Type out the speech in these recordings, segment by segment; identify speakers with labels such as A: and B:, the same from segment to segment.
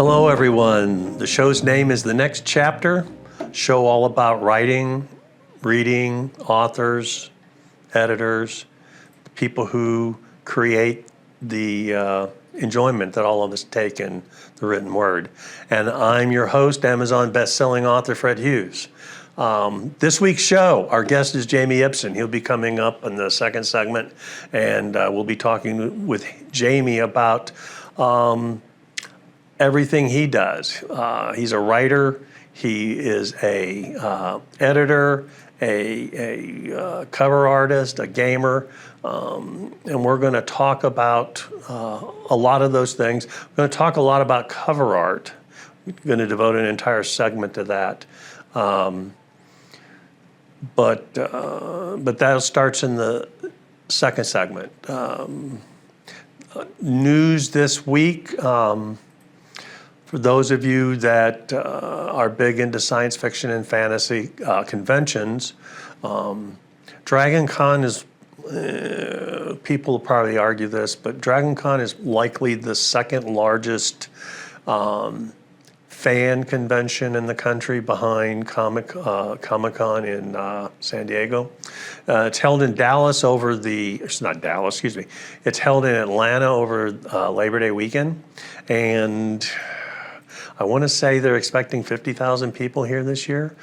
A: Hello, everyone. The show's name is The Next Chapter, show all about writing, reading, authors, editors, people who create the enjoyment that all of us take in the written word. And I'm your host, Amazon best-selling author Fred Hughes. This week's show, our guest is Jamie Ibson. He'll be coming up in the second segment, and we'll be talking with Jamie about everything he does. He's a writer, he is a editor, a cover artist, a gamer, and we're going to talk about a lot of those things. We're going to talk a lot about cover art. We're going to devote an entire segment to that. But that starts in the second segment. News this week. For those of you that are big into science fiction and fantasy conventions, Dragon Con is, people will probably argue this, but Dragon Con is likely the second largest fan convention in the country behind Comic-Con in San Diego. It's held in Dallas it's held in Atlanta over Labor Day weekend. And I want to say they're expecting 50,000 people here this year.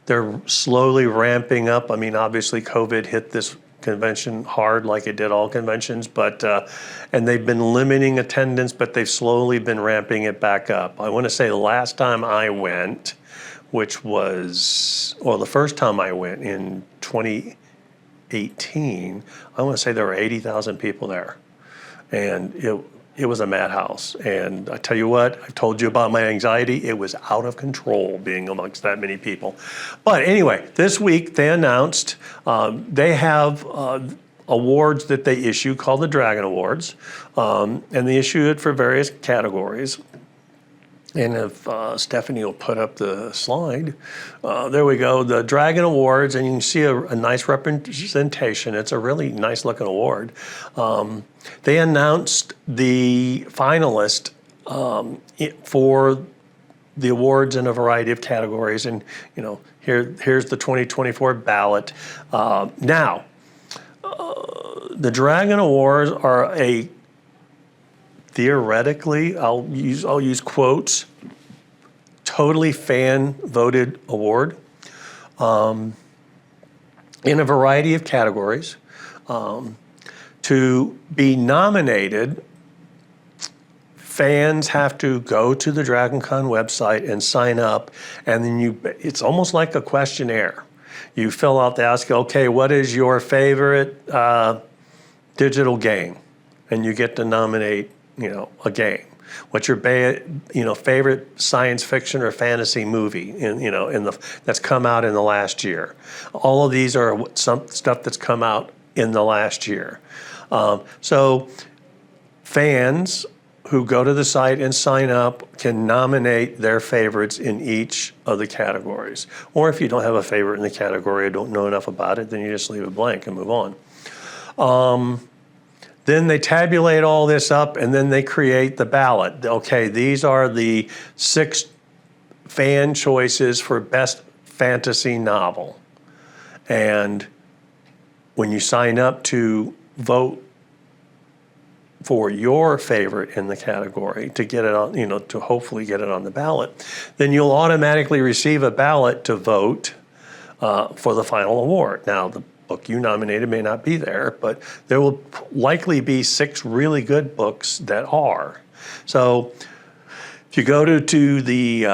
A: They're slowly ramping up. I mean, obviously COVID hit this convention hard like it did all conventions, but and they've been limiting attendance, but they've slowly been ramping it back up. I want to say the last time I went, which was, the first time I went in 2018, I want to say there were 80,000 people there. And it was a madhouse. And I tell you what, I've told you about my anxiety. It was out of control being amongst that many people. But anyway, this week they announced they have awards that they issue called the Dragon Awards. And they issue it for various categories. And if Stephanie will put up the slide, there we go, the Dragon Awards, and you can see a nice representation. It's a really nice looking award. They announced the finalist for the awards in a variety of categories, and here's the 2024 ballot. Now, the Dragon Awards are theoretically, I'll use quotes, totally fan-voted award in a variety of categories. To be nominated, fans have to go to the Dragon Con website and sign up, and then it's almost like a questionnaire. You fill out, they ask, okay, what is your favorite digital game? And you get to nominate a game. What's your favorite science fiction or fantasy movie that's come out in the last year? All of these are some stuff that's come out in the last year. So fans who go to the site and sign up can nominate their favorites in each of the categories. Or if you don't have a favorite in the category or don't know enough about it, then you just leave it blank and move on. Then they tabulate all this up, and then they create the ballot. Okay, these are the 6 fan choices for best fantasy novel. And when you sign up to vote for your favorite in the category to get it on, to hopefully get it on the ballot, then you'll automatically receive a ballot to vote for the final award. Now, the book you nominated may not be there, but there will likely be 6 really good books that are. So if you go to the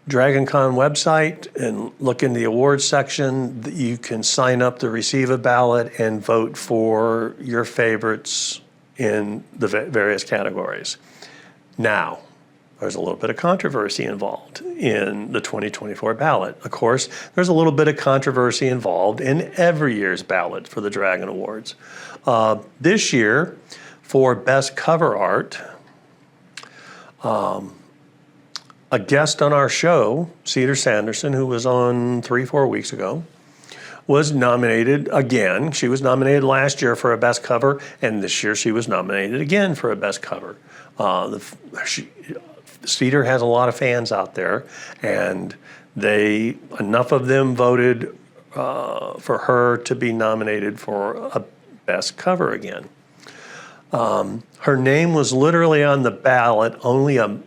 A: Dragon Con website and look in the awards section, you can sign up to receive a ballot and vote for your favorites in the various categories. Now, there's a little bit of controversy involved in the 2024 ballot. Of course, there's a little bit of controversy involved in every year's ballot for the Dragon Awards. This year, for Best Cover Art, a guest on our show, Cedar Sanderson, who was on 3-4 weeks ago, was nominated again. She was nominated last year for a best cover, and this year she was nominated again for a best cover. Cedar has a lot of fans out there, and enough of them voted for her to be nominated for a best cover again. Her name was literally on the ballot only a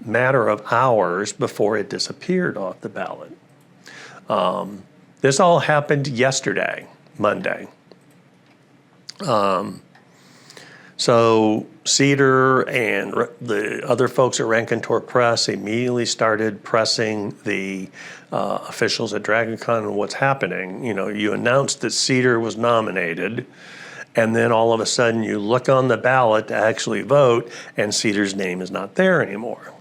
A: matter of hours before it disappeared off the ballot. This all happened yesterday, Monday. So Cedar and the other folks at Rankin-Torp Press immediately started pressing the officials at DragonCon on what's happening. You know, you announced that Cedar was nominated, and then all of a sudden you look on the ballot to actually vote, and Cedar's name is not there anymore.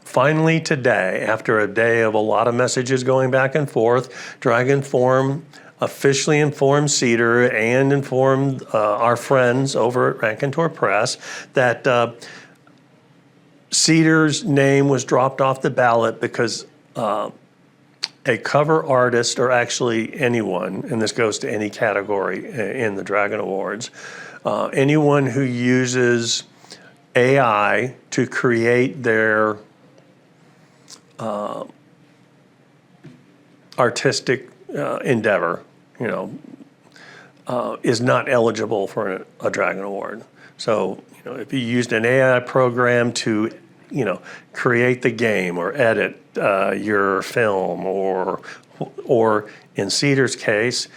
A: Finally today, after a day of a lot of messages going back and forth, DragonForum officially informed Cedar and informed our friends over at Rankin-Torp Press that Cedar's name was dropped off the ballot because a cover artist, or actually anyone, and this goes to any category in the Dragon Awards, anyone who uses AI to create their artistic endeavor, you know, is not eligible for a Dragon Award. So, you know, if you used an AI program to, you know, create the game or edit your film, or in Cedar's case,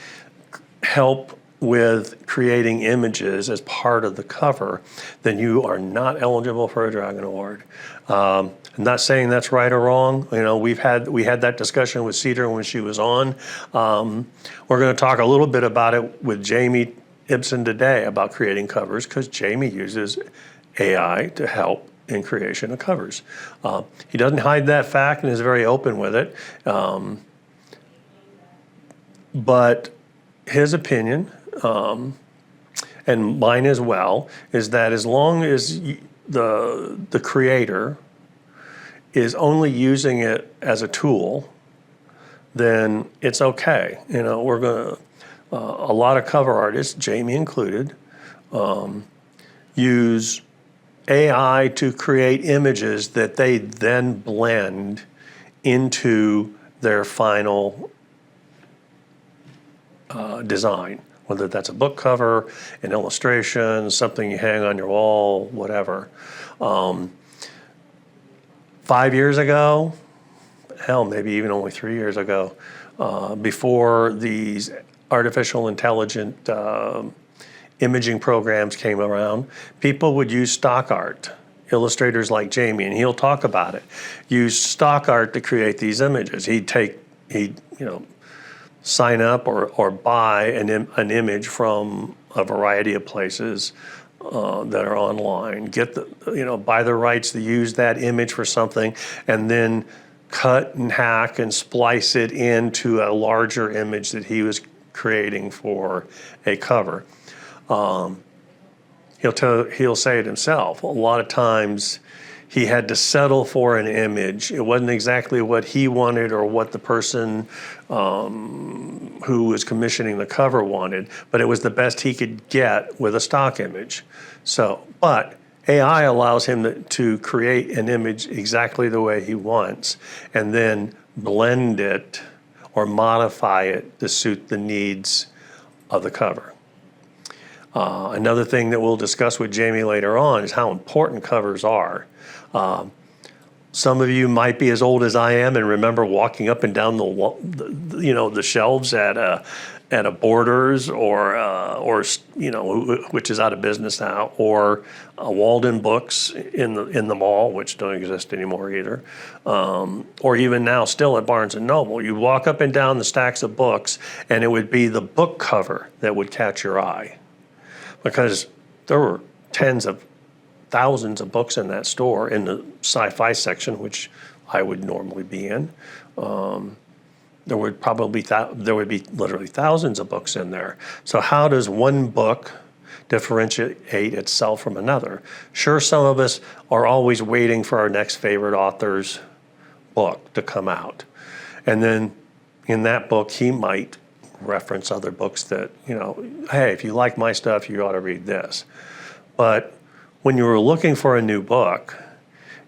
A: help with creating images as part of the cover, then you are not eligible for a Dragon Award. I'm not saying that's right or wrong. You know, we had that discussion with Cedar when she was on. We're going to talk a little bit about it with Jamie Ibson today about creating covers, because Jamie uses AI to help in creation of covers. He doesn't hide that fact and is very open with it. But his opinion, and mine as well, is that as long as the creator is only using it as a tool, then it's okay. You know, we're gonna, a lot of cover artists, Jamie included, use AI to create images that they then blend into their final design, whether that's a book cover, an illustration, something you hang on your wall, whatever. 5 years ago, hell, maybe even only 3 years ago, before these artificial intelligent imaging programs came around, people would use stock art. Illustrators like Jamie, and he'll talk about it, use stock art to create these images. He'd sign up or buy an image from a variety of places that are online, buy the rights to use that image for something, and then cut and hack and splice it into a larger image that he was creating for a cover. He'll say it himself. A lot of times he had to settle for an image. It wasn't exactly what he wanted or what the person who was commissioning the cover wanted, but it was the best he could get with a stock image. But AI allows him to create an image exactly the way he wants, and then blend it or modify it to suit the needs of the cover. Another thing that we'll discuss with Jamie later on is how important covers are. Some of you might be as old as I am and remember walking up and down the shelves at a Borders or which is out of business now, or Walden Books in the mall, which don't exist anymore either, or even now still at Barnes and Noble. You walk up and down the stacks of books, and it would be the book cover that would catch your eye, because there were tens of thousands of books in that store in the sci-fi section, which I would normally be in. There would be literally thousands of books in there. So how does one book differentiate itself from another? Sure, some of us are always waiting for our next favorite author's book to come out. And then in that book, he might reference other books that, hey, if you like my stuff, you ought to read this. But when you were looking for a new book,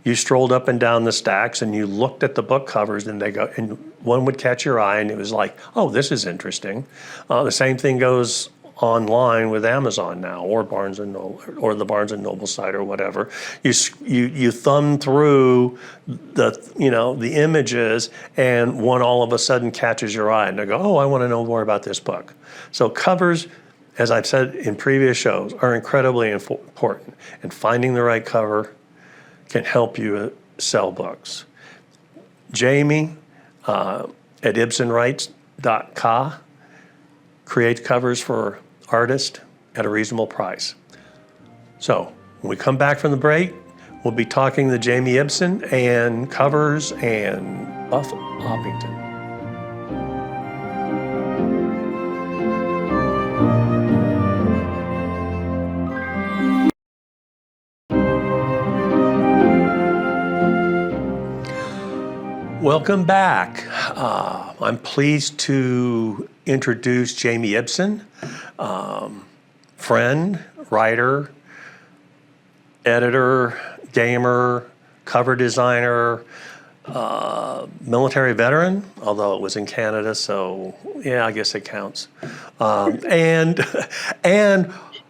A: you strolled up and down the stacks and you looked at the book covers, and one would catch your eye, and it was like, oh, this is interesting. The same thing goes online with Amazon now, or Barnes and Noble, or the Barnes and Noble site, or whatever. You thumb through the images, and one all of a sudden catches your eye, and they go, oh, I want to know more about this book. So covers, as I've said in previous shows, are incredibly important, and finding the right cover can help you sell books. Jamie at ibsonwrites.ca creates covers for artists at a reasonable price. So when we come back from the break, we'll be talking to Jamie Ibson and covers and Buff Oppington. Welcome back. I'm pleased to introduce Jamie Ibson, friend, writer, editor, gamer, cover designer, military veteran, although it was in Canada, so yeah, I guess it counts. And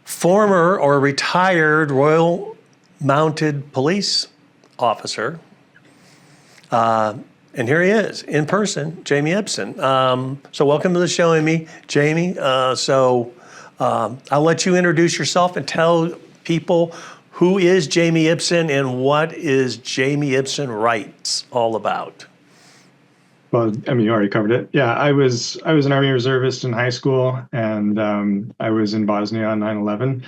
A: former or retired Royal Mounted Police officer. And here he is, in person, Jamie Ibson. So welcome to the show, Jamie. I'll let you introduce yourself and tell people who is Jamie Ibson and what is Jamie Ibson Writes all about.
B: Well, you already covered it. Yeah, I was an Army reservist in high school, and I was in Bosnia on 9/11.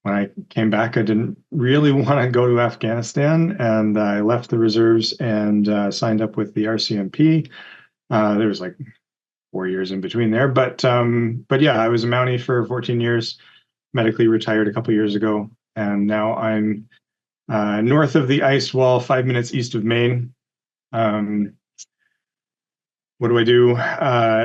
B: When I came back, I didn't really want to go to Afghanistan, and I left the reserves and signed up with the RCMP. There was like 4 years in between there, but yeah, I was a Mountie for 14 years, medically retired a couple years ago, and now I'm north of the ice wall, 5 minutes east of Maine. What do I do?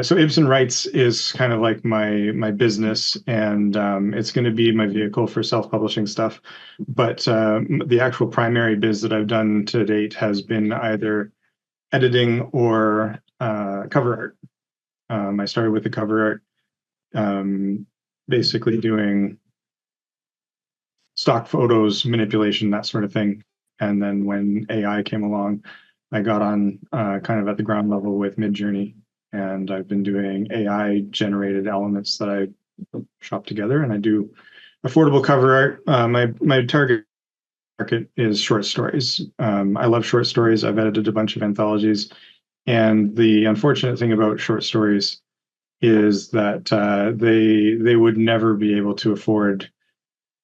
B: So Ibson Writes is kind of like my business, and it's going to be my vehicle for self-publishing stuff. But the actual primary biz that I've done to date has been either editing or cover art. I started with the cover art, basically doing stock photos, manipulation, that sort of thing. And then when AI came along, I got on kind of at the ground level with Midjourney, and I've been doing AI-generated elements that I shop together, and I do affordable cover art. My target market is short stories. I love short stories. I've edited a bunch of anthologies, and the unfortunate thing about short stories is that they would never be able to afford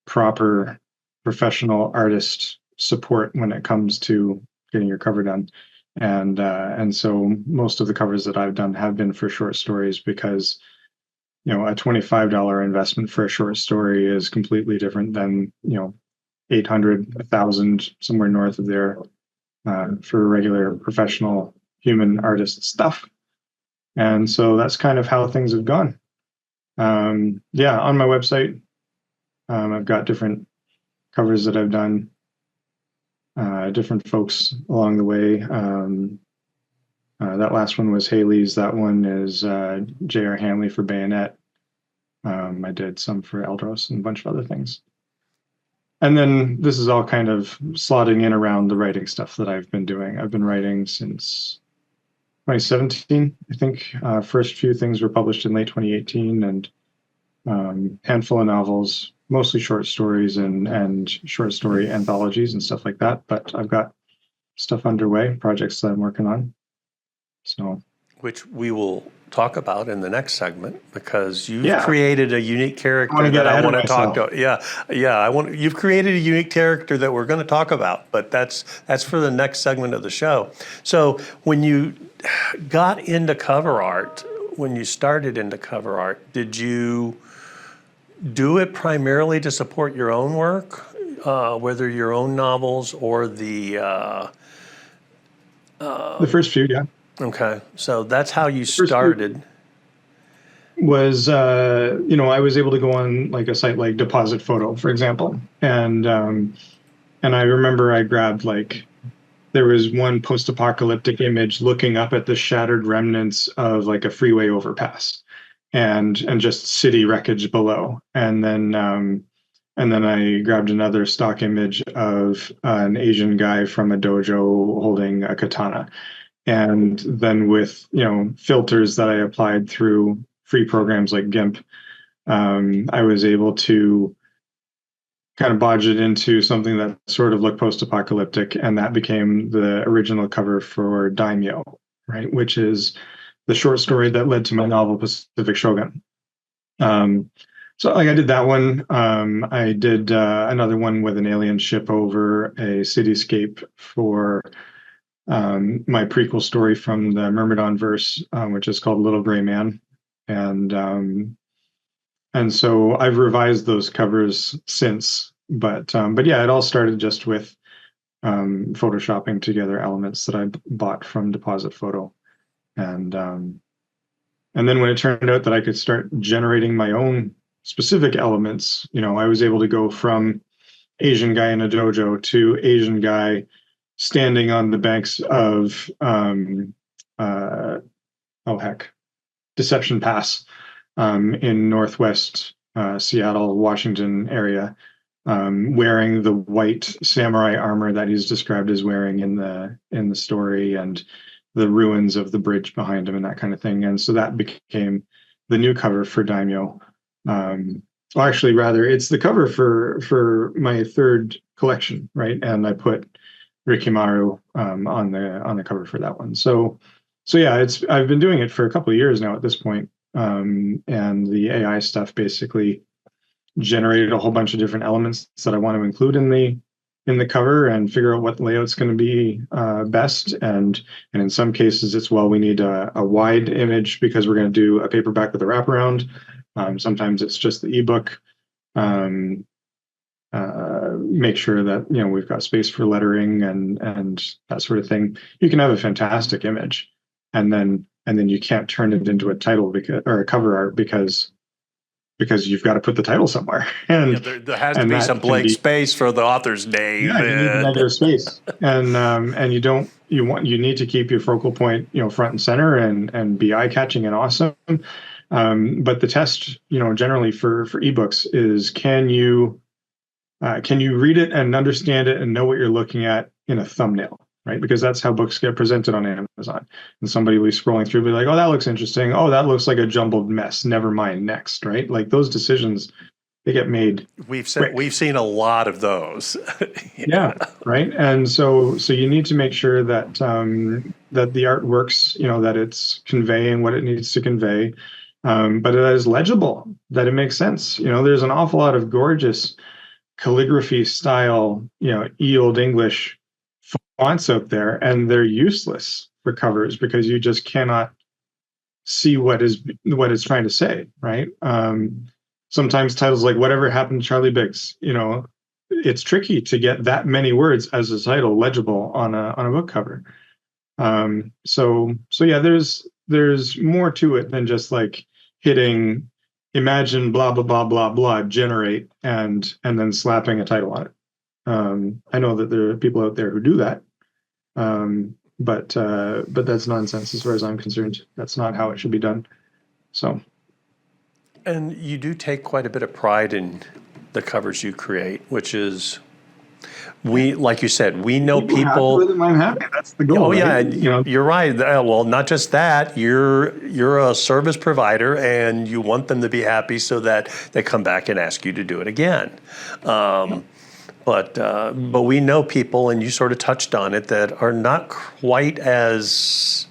B: proper professional artist support when it comes to getting your cover done. And so most of the covers that I've done have been for short stories, because a $25 investment for a short story is completely different than 800, 1,000, somewhere north of there for regular professional human artist stuff. And so that's kind of how things have gone. On my website, I've got different covers that I've done. Different folks along the way. That last one was Haley's. That one is J.R. Hanley for Bayonet. I did some for Eldros and a bunch of other things. And then this is all kind of slotting in around the writing stuff that I've been doing. I've been writing since 2017, I think. First few things were published in late 2018, and handful of novels, mostly short stories and short story anthologies and stuff like that. But I've got stuff underway, projects that I'm working on. So,
A: which we will talk about in the next segment, because you've created a unique character that I want to talk to. You've created a unique character that we're going to talk about, but that's for the next segment of the show. So when you got into cover art, when you started into cover art, did you do it primarily to support your own work, whether your own novels or the
B: first few, yeah.
A: Okay. So that's how you
B: First
A: started.
B: was I was able to go on like a site like Deposit Photo, for example, and I remember I grabbed like there was one post-apocalyptic image looking up at the shattered remnants of like a freeway overpass and just city wreckage below, and then I grabbed another stock image of an Asian guy from a dojo holding a katana. And then with, filters that I applied through free programs like GIMP, I was able to kind of bodge it into something that sort of looked post-apocalyptic, and that became the original cover for Daimyo, right? Which is the short story that led to my novel Pacific Shogun. So like I did that one. I did another one with an alien ship over a cityscape for my prequel story from the Myrmidon verse, which is called Little Gray Man, and and so I've revised those covers since. But yeah, it all started just with photoshopping together elements that I bought from Deposit Photo, and and then when it turned out that I could start generating my own specific elements, I was able to go from Asian guy in a dojo to Asian guy standing on the banks of oh heck, Deception Pass in northwest Seattle, Washington area, wearing the white samurai armor that he's described as wearing in the story, and the ruins of the bridge behind him and that kind of thing. And so that became the new cover for Daimyo. Well, actually, rather, it's the cover for my third collection, right? And I put Rikimaru on the cover for that one. So yeah, I've been doing it for a couple of years now at this point. And the AI stuff basically generated a whole bunch of different elements that I want to include in the cover and figure out what layout's going to be best. And in some cases, it's we need a wide image because we're going to do a paperback with a wraparound. Sometimes it's just the ebook. Make sure that we've got space for lettering and that sort of thing. You can have a fantastic image, and then you can't turn it into a title or a cover art because you've got to put the title somewhere, and
A: there has to be some blank space for the author's name.
B: Yeah, you need negative space, and you need to keep your focal point front and center and be eye catching and awesome. But the test generally for ebooks is can you read it and understand it and know what you're looking at in a thumbnail, right? Because that's how books get presented on Amazon. And somebody will be scrolling through, be like, "Oh, that looks interesting. Oh, that looks like a jumbled mess. Never mind. Next," right? Like those decisions, they get made.
A: We've seen a lot of those.
B: Yeah, right. And so you need to make sure that that the art works. That it's conveying what it needs to convey, but it is legible. That it makes sense. There's an awful lot of gorgeous calligraphy style, ye olde English fonts out there, and they're useless for covers because you just cannot see what it's trying to say, right? Sometimes titles like "Whatever Happened to Charlie Biggs," it's tricky to get that many words as a title legible on a book cover. So yeah, there's more to it than just like hitting imagine blah blah blah blah blah generate and then slapping a title on it. I know that there are people out there who do that, but that's nonsense as far as I'm concerned. That's not how it should be done. So,
A: and you do take quite a bit of pride in the covers you create, which is like you said, we know people.
B: I'm happy. That's the goal.
A: Oh yeah,
B: right?
A: You're right. Well, not just that. You're a service provider, and you want them to be happy so that they come back and ask you to do it again. But we know people, and you sort of touched on it, that are not quite as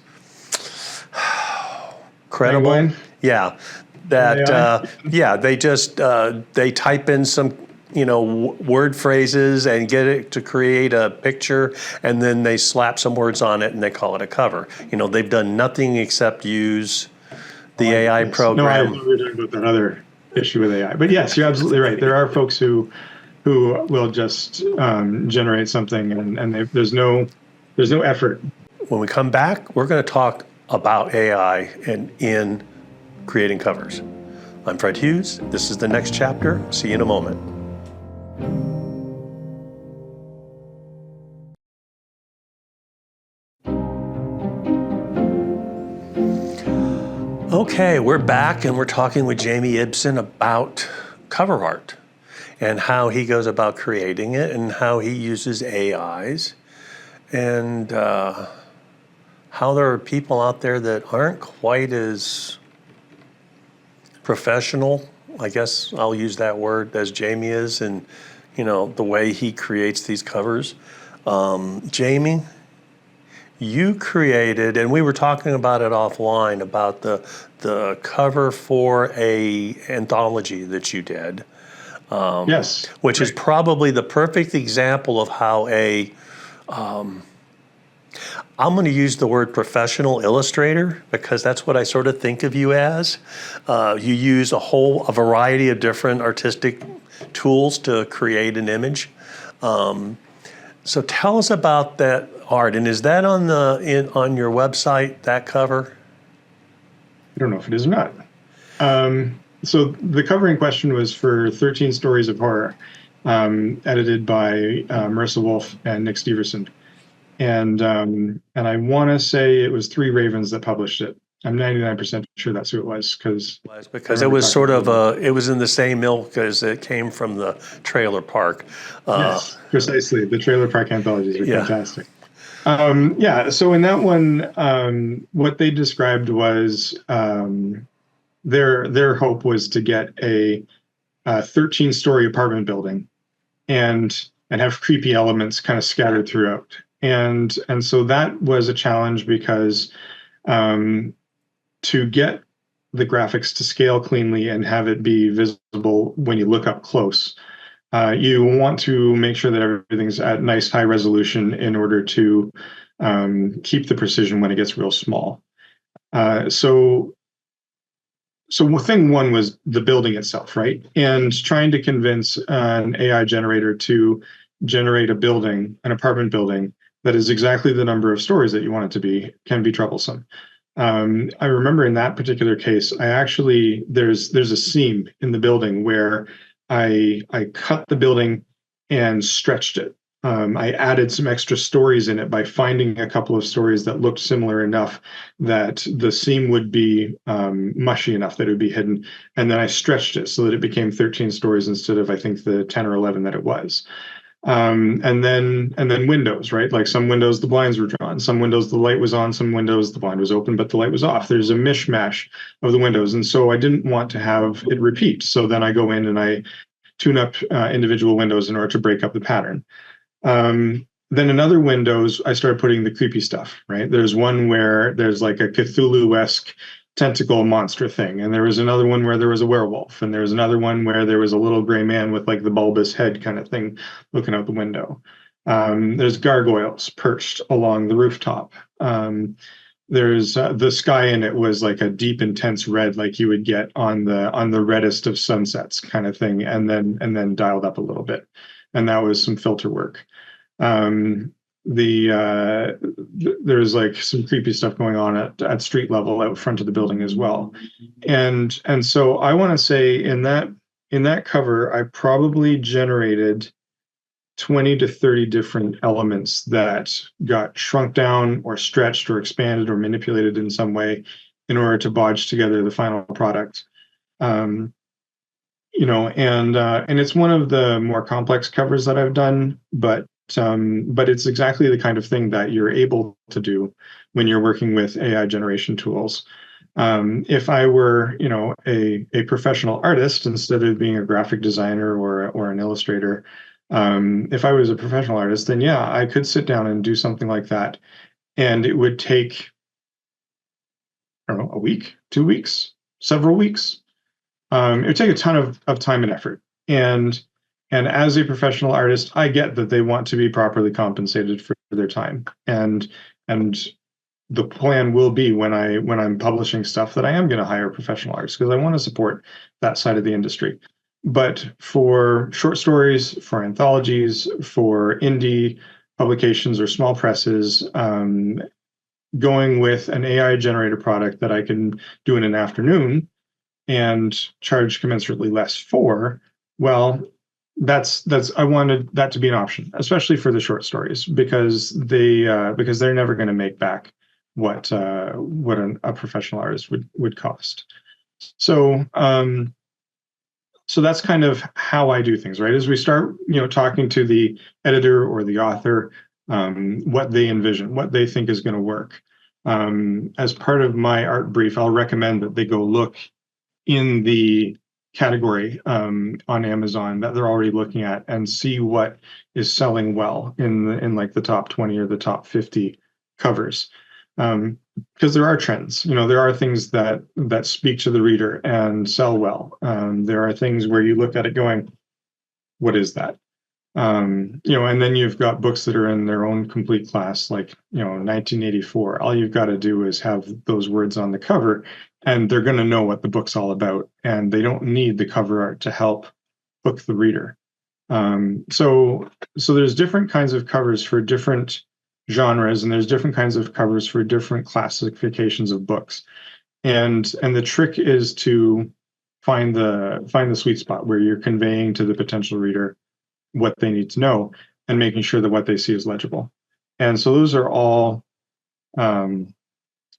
A: credible. Yeah, they just they type in some word phrases and get it to create a picture, and then they slap some words on it and they call it a cover. They've done nothing except use the AI program.
B: No, I thought we were talking about that other issue with AI. But yes, you're absolutely right. There are folks who will just generate something and there's no effort.
A: when we come back, we're going to talk about AI and in creating covers. I'm Fred Hughes. This is The Next Chapter. See you in a moment. Okay, we're back and we're talking with Jamie Ibson about cover art and how he goes about creating it and how he uses AIs and how there are people out there that aren't quite as professional, I guess I'll use that word, as Jamie is, and the way he creates these covers. Jamie, you created, and we were talking about it offline, about the cover for a anthology that you did.
B: Yes.
A: Which is probably the perfect example of how I'm going to use the word professional illustrator because that's what I sort of think of you as. You use a variety of different artistic tools to create an image. So tell us about that art, and is that on your website, that cover?
B: I don't know if it is or not. So the cover in question was for 13 Stories of Horror, edited by Marissa Wolf and Nick Steverson. And I want to say it was Three Ravens that published it. I'm 99% sure that's who it was because
A: it was sort of it was in the same ilk as it came from the Trailer Park.
B: Yes, precisely. The Trailer Park anthologies are fantastic. So in that one, what they described was their hope was to get a 13-story apartment building and have creepy elements kind of scattered throughout. And so that was a challenge because to get the graphics to scale cleanly and have it be visible when you look up close, you want to make sure that everything's at nice high resolution in order to keep the precision when it gets real small. So thing one was the building itself, right? And trying to convince an AI generator to generate an apartment building that is exactly the number of stories that you want it to be can be troublesome. I remember in that particular case, there's a seam in the building where I cut the building and stretched it. I added some extra stories in it by finding a couple of stories that looked similar enough that the seam would be mushy enough that it would be hidden. And then I stretched it so that it became 13 stories instead of, I think, the 10 or 11 that it was. And then windows, right? Like some windows, the blinds were drawn. Some windows, the light was on. Some windows, the blind was open, but the light was off. There's a mishmash of the windows. And so I didn't want to have it repeat. So then I go in and I tune up individual windows in order to break up the pattern. Then in other windows, I started putting the creepy stuff, right? There's one where there's like a Cthulhu-esque tentacle monster thing. And there was another one where there was a werewolf. And there was another one where there was a little gray man with like the bulbous head kind of thing looking out the window. There's gargoyles perched along the rooftop. There's the sky in it was like a deep, intense red, like you would get on the reddest of sunsets kind of thing, and then dialed up a little bit. And that was some filter work. There's like some creepy stuff going on at street level out front of the building as well. And so I want to say in that cover, I probably generated 20 to 30 different elements that got shrunk down or stretched or expanded or manipulated in some way in order to bodge together the final product. And it's one of the more complex covers that I've done, but it's exactly the kind of thing that you're able to do when you're working with AI generation tools. If I were, a professional artist instead of being a graphic designer or an illustrator, if I was a professional artist, then yeah, I could sit down and do something like that, and it would take, I don't know, a week, 2 weeks, several weeks. It would take a ton of time and effort. And as a professional artist, I get that they want to be properly compensated for their time. And the plan will be when I'm publishing stuff that I am going to hire professional artists because I want to support that side of the industry. But for short stories, for anthologies, for indie publications or small presses, going with an AI generated product that I can do in an afternoon and charge commensurately less for, well, that's I wanted that to be an option, especially for the short stories, because they're never going to make back what a professional artist would cost. So so that's kind of how I do things, right? As we start, talking to the editor or the author, what they envision, what they think is going to work. As part of my art brief, I'll recommend that they go look in the category on Amazon that they're already looking at and see what is selling well in like the top 20 or the top 50 covers. Because there are trends, there are things that speak to the reader and sell well. There are things where you look at it going, what is that? And then you've got books that are in their own complete class, like 1984. All you've got to do is have those words on the cover, and they're going to know what the book's all about, and they don't need the cover art to help hook the reader. So there's different kinds of covers for different genres, and there's different kinds of covers for different classifications of books. And the trick is to find the sweet spot where you're conveying to the potential reader what they need to know and making sure that what they see is legible. And so those are all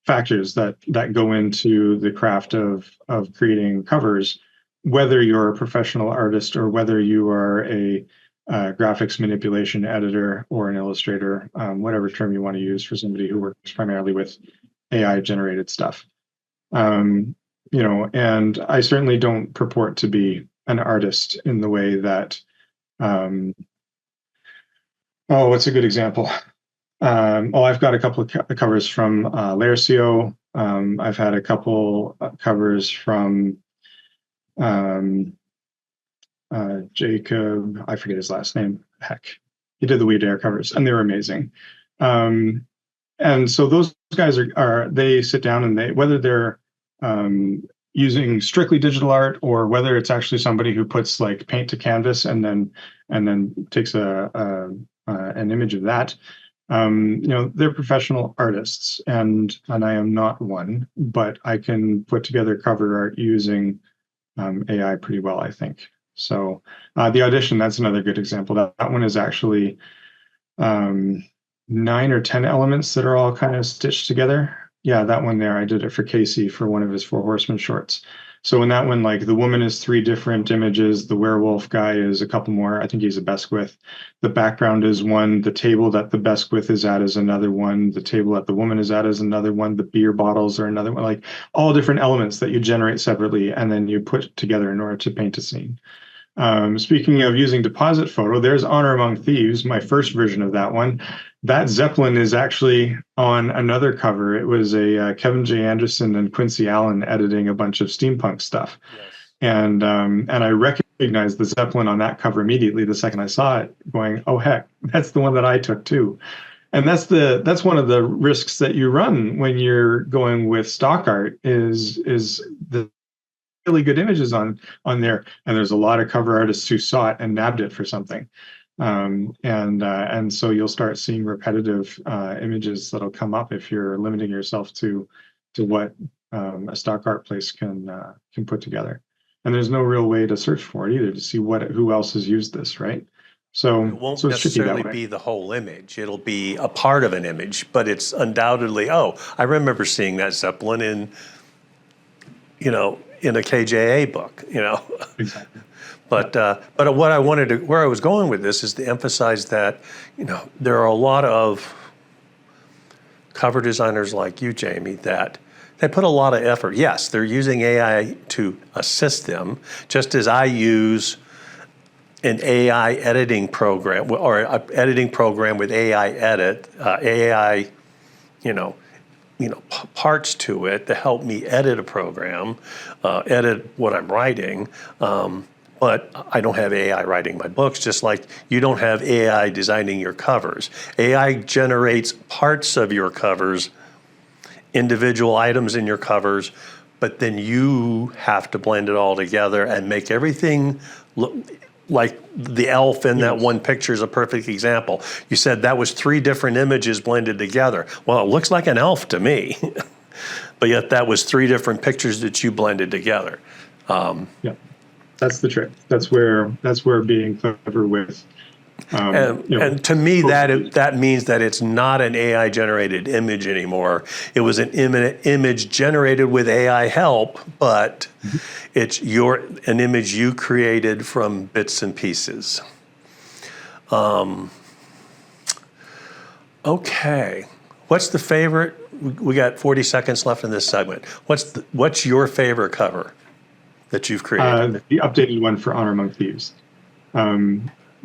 B: factors that go into the craft of creating covers, whether you're a professional artist or whether you are a graphics manipulation editor or an illustrator, whatever term you want to use for somebody who works primarily with AI generated stuff. And I certainly don't purport to be an artist in the way that what's a good example? I've got a couple of covers from Laircio. I've had a couple covers from Jacob. I forget his last name. Heck, he did the We Dare covers, and they were amazing. And so those guys are they sit down and whether they're using strictly digital art or whether it's actually somebody who puts like paint to canvas and then takes an image of that. They're professional artists, and I am not one, but I can put together cover art using AI pretty well, I think. So the audition, that's another good example. That one is actually 9 or 10 elements that are all kind of stitched together. Yeah, that one there, I did it for Casey for one of his Four Horsemen shorts. So in that one, like the woman is 3 different images, the werewolf guy is a couple more. I think he's a Besquith. The background is one, the table that the Besquith is at is another one, the table that the woman is at is another one, the beer bottles are another one, like all different elements that you generate separately and then you put together in order to paint a scene. Speaking of using deposit photo, there's Honor Among Thieves, my first version of that one. That Zeppelin is actually on another cover. It was a Kevin J. Anderson and Quincy Allen editing a bunch of steampunk stuff. Yes. And I recognized the Zeppelin on that cover immediately the second I saw it, going, oh, heck, that's the one that I took too. And that's one of the risks that you run when you're going with stock art is the really good images on there, and there's a lot of cover artists who saw it and nabbed it for something, and so you'll start seeing repetitive images that'll come up if you're limiting yourself to what a stock art place can put together. And there's no real way to search for it either to see who else has used this, right? So
A: it won't necessarily be the whole image. It'll be a part of an image, but it's undoubtedly, I remember seeing that Zeppelin in a KJA book,
B: Exactly.
A: But what I where I was going with this is to emphasize that, there are a lot of cover designers like you, Jamie, that they put a lot of effort. Yes, they're using AI to assist them, just as I use an AI editing program or an editing program with AI edit, AI, parts to it to help me edit a program, edit what I'm writing. But I don't have AI writing my books, just like you don't have AI designing your covers. AI generates parts of your covers, individual items in your covers, but then you have to blend it all together and make everything look, like the elf in that
B: Yes.
A: one picture is a perfect example. You said that was 3 different images blended together. Well, it looks like an elf to me, but yet that was 3 different pictures that you blended together.
B: Yeah, that's the trick. That's where being clever with,
A: And to me, that means that it's not an AI generated image anymore. It was an image generated with AI help, but it's an image you created from bits and pieces. Okay, what's the favorite? We got 40 seconds left in this segment. What's your favorite cover that you've created?
B: the updated one for Honor Among Thieves.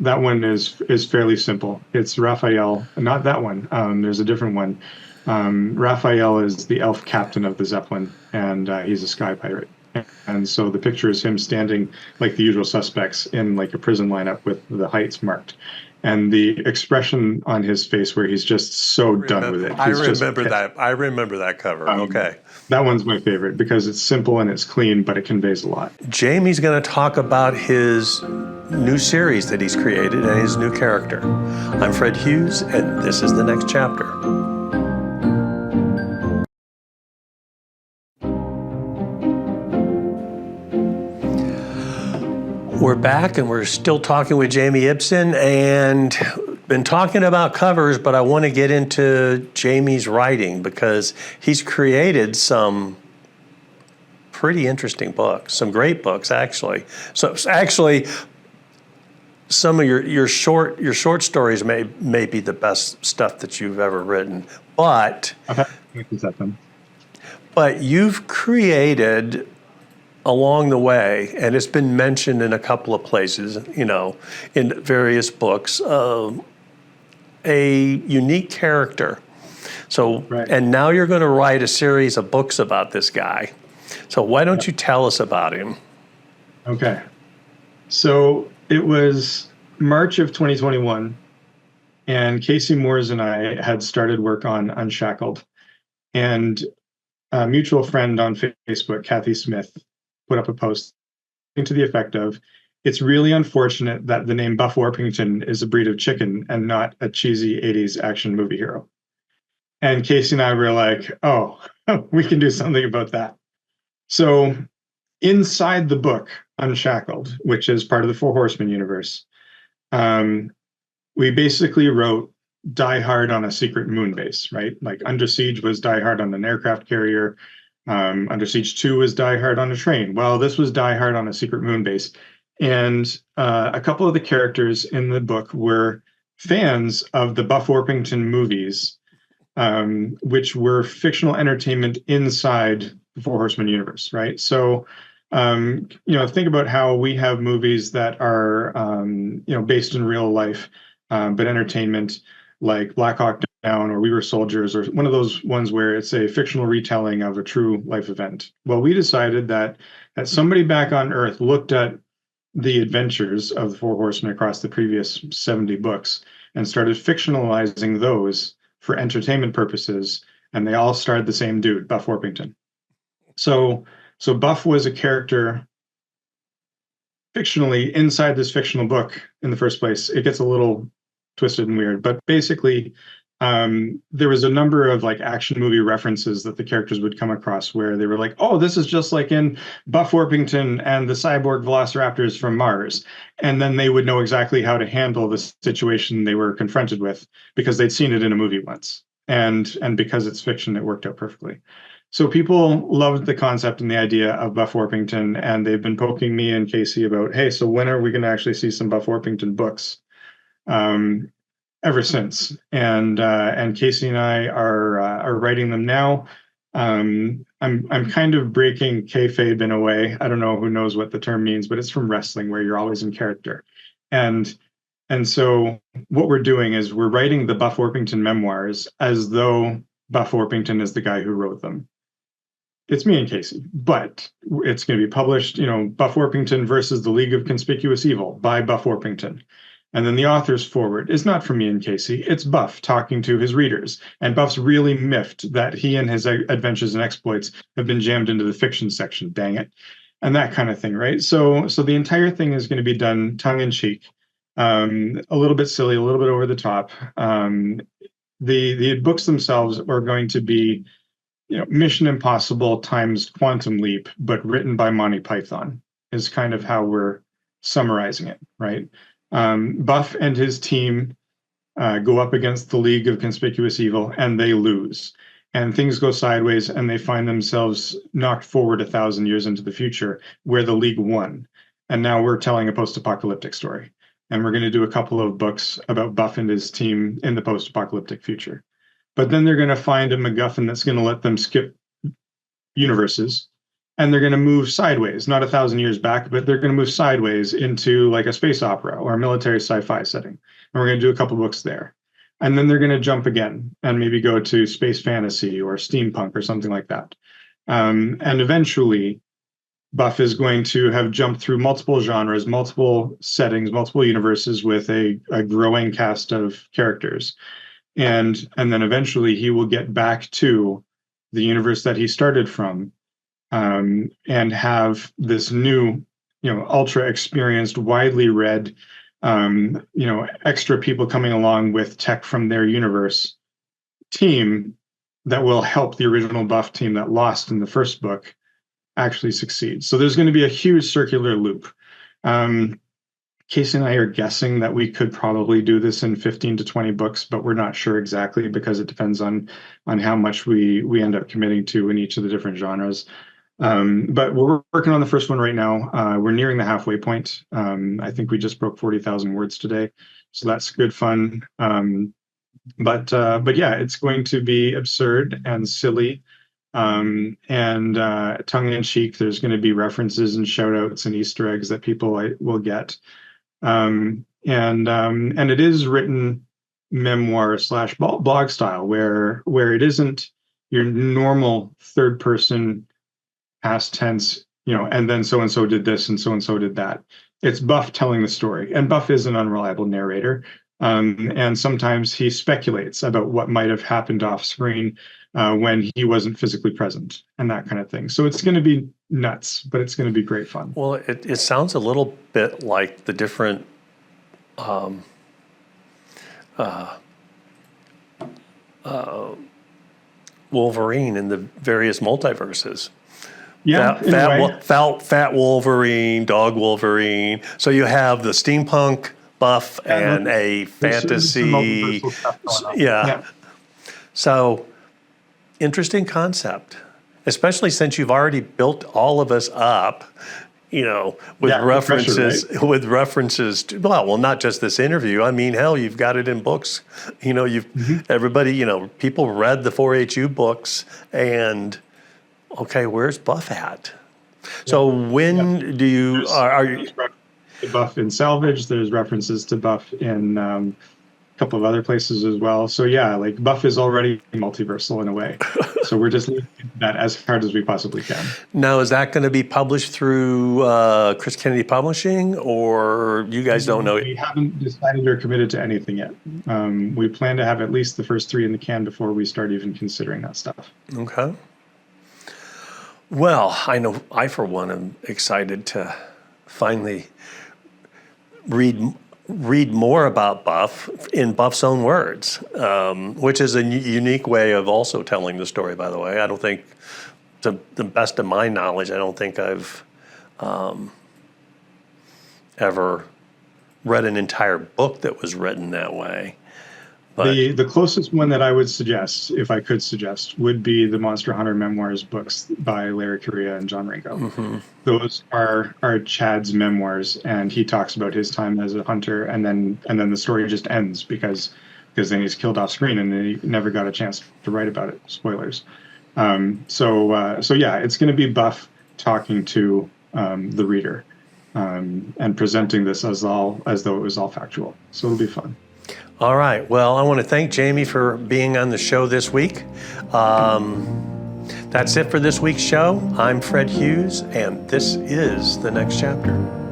B: That one is fairly simple. It's Raphael, not that one. There's a different one. Raphael is the elf captain of the Zeppelin, and he's a sky pirate. And so the picture is him standing like the usual suspects in like a prison lineup with the heights marked. And the expression on his face where he's just so done with it.
A: I remember that. I remember that cover. Okay.
B: That one's my favorite because it's simple and it's clean, but it conveys a lot.
A: Jamie's going to talk about his new series that he's created and his new character. I'm Fred Hughes, and this is the next chapter. We're back, and we're still talking with Jamie Ibson, and been talking about covers, but I want to get into Jamie's writing because he's created some pretty interesting books, some great books, actually. So actually, some of your short stories may be the best stuff that you've ever written, but you've created along the way, and it's been mentioned in a couple of places, in various books, a unique character. So, right. And now you're going to write a series of books about this guy. So why don't you tell us about him?
B: Okay. So it was March of 2021, and Casey Moores and I had started work on Unshackled. And a mutual friend on Facebook, Kathy Smith, put up a post to the effect of, "It's really unfortunate that the name Buff Orpington is a breed of chicken and not a cheesy 80s action movie hero." And Casey and I were like, oh, we can do something about that. So inside the book, Unshackled, which is part of the Four Horsemen universe, we basically wrote Die Hard on a secret moon base, right? Like Under Siege was Die Hard on an aircraft carrier. Under Siege 2 was Die Hard on a train. Well, this was Die Hard on a secret moon base. And a couple of the characters in the book were fans of the Buff Orpington movies, which were fictional entertainment inside the Four Horsemen universe, right? So, think about how we have movies that are, based in real life, but entertainment, like Black Hawk Down or We Were Soldiers, or one of those ones where it's a fictional retelling of a true life event. Well, we decided that somebody back on Earth looked at the adventures of the Four Horsemen across the previous 70 books and started fictionalizing those for entertainment purposes, and they all starred the same dude, Buff Orpington. So Buff was a character fictionally inside this fictional book in the first place. It gets a little twisted and weird, but basically there was a number of like action movie references that the characters would come across where they were like, oh, this is just like in Buff Orpington and the cyborg velociraptors from Mars. And then they would know exactly how to handle the situation they were confronted with because they'd seen it in a movie once. And because it's fiction, it worked out perfectly. So people loved the concept and the idea of Buff Orpington, and they've been poking me and Casey about, hey, so when are we going to actually see some Buff Orpington books? Ever since, and Casey and I are writing them now. I'm kind of breaking kayfabe in a way. I don't know who knows what the term means, but it's from wrestling where you're always in character, and so what we're doing is we're writing the Buff Orpington memoirs as though Buff Orpington is the guy who wrote them. It's me and Casey, but it's going to be published, Buff Orpington versus the League of Conspicuous Evil by Buff Orpington. And then the author's forward is not from me and Casey, it's Buff talking to his readers. And Buff's really miffed that he and his adventures and exploits have been jammed into the fiction section, dang it. and that kind of thing, right? So the entire thing is going to be done tongue in cheek, a little bit silly, a little bit over the top. The books themselves are going to be, Mission Impossible times Quantum Leap, but written by Monty Python is kind of how we're summarizing it, right? Buff and his team go up against the League of Conspicuous Evil, and they lose. And things go sideways, and they find themselves knocked forward 1,000 years into the future, where the League won. And now we're telling a post-apocalyptic story. And we're going to do a couple of books about Buff and his team in the post-apocalyptic future. But then they're going to find a MacGuffin that's going to let them skip universes, and they're going to move sideways, not 1,000 years back, but they're going to move sideways into like a space opera or a military sci-fi setting. And we're going to do a couple books there. And then they're going to jump again and maybe go to space fantasy or steampunk or something like that. And eventually, Buff is going to have jumped through multiple genres, multiple settings, multiple universes with a growing cast of characters. And then eventually he will get back to the universe that he started from, and have this new, ultra experienced, widely read, extra people coming along with tech from their universe team that will help the original Buff team that lost in the first book actually succeed. So there's going to be a huge circular loop. Casey and I are guessing that we could probably do this in 15 to 20 books, but we're not sure exactly because it depends on how much we end up committing to in each of the different genres. But we're working on the first one right now. We're nearing the halfway point. I think we just broke 40,000 words today, so that's good fun. But yeah, it's going to be absurd and silly, and tongue in cheek. There's going to be references and shout outs and Easter eggs that people will get. And it is written memoir / blog style, where it isn't your normal third person past tense, and then so and so did this and so did that. It's Buff telling the story, and Buff is an unreliable narrator, and sometimes he speculates about what might have happened off screen when he wasn't physically present, and that kind of thing. So it's going to be nuts, but it's going to be great fun.
A: Well, it sounds a little bit like the different Wolverine in the various multiverses.
B: Yeah,
A: Fat Wolverine, Dog Wolverine. So you have the steampunk Buff and a fantasy. Yeah. So interesting concept, especially since you've already built all of us up, with references,
B: pressure, right?
A: with references to, well, not just this interview. I mean, hell, you've got it in books. Everybody, people read the 4HU books, and okay, where's Buff at? So when do you are you?
B: Buff in Salvage? There's references to Buff in a couple of other places as well. So yeah, like Buff is already multiversal in a way. So we're just leaving that as hard as we possibly can.
A: Now, is that going to be published through Chris Kennedy Publishing, or you guys don't know?
B: We haven't decided or committed to anything yet. We plan to have at least the first 3 in the can before we start even considering that stuff.
A: Okay. Well, I know I, for one, am excited to finally read more about Buff in Buff's own words, which is a unique way of also telling the story, by the way. I don't think, to the best of my knowledge, I don't think I've ever read an entire book that was written that way. But
B: the closest one that I would suggest, if I could suggest, would be the Monster Hunter Memoirs books by Larry Correia and John Ringo.
A: Mm-hmm.
B: Those are Chad's memoirs, and he talks about his time as a hunter, and then the story just ends because then he's killed off screen, and then he never got a chance to write about it. Spoilers. So yeah, it's going to be Buff talking to the reader, and presenting this as though it was all factual. So it'll be fun.
A: All right. Well, I want to thank Jamie for being on the show this week. That's it for this week's show. I'm Fred Hughes, and this is The Next Chapter.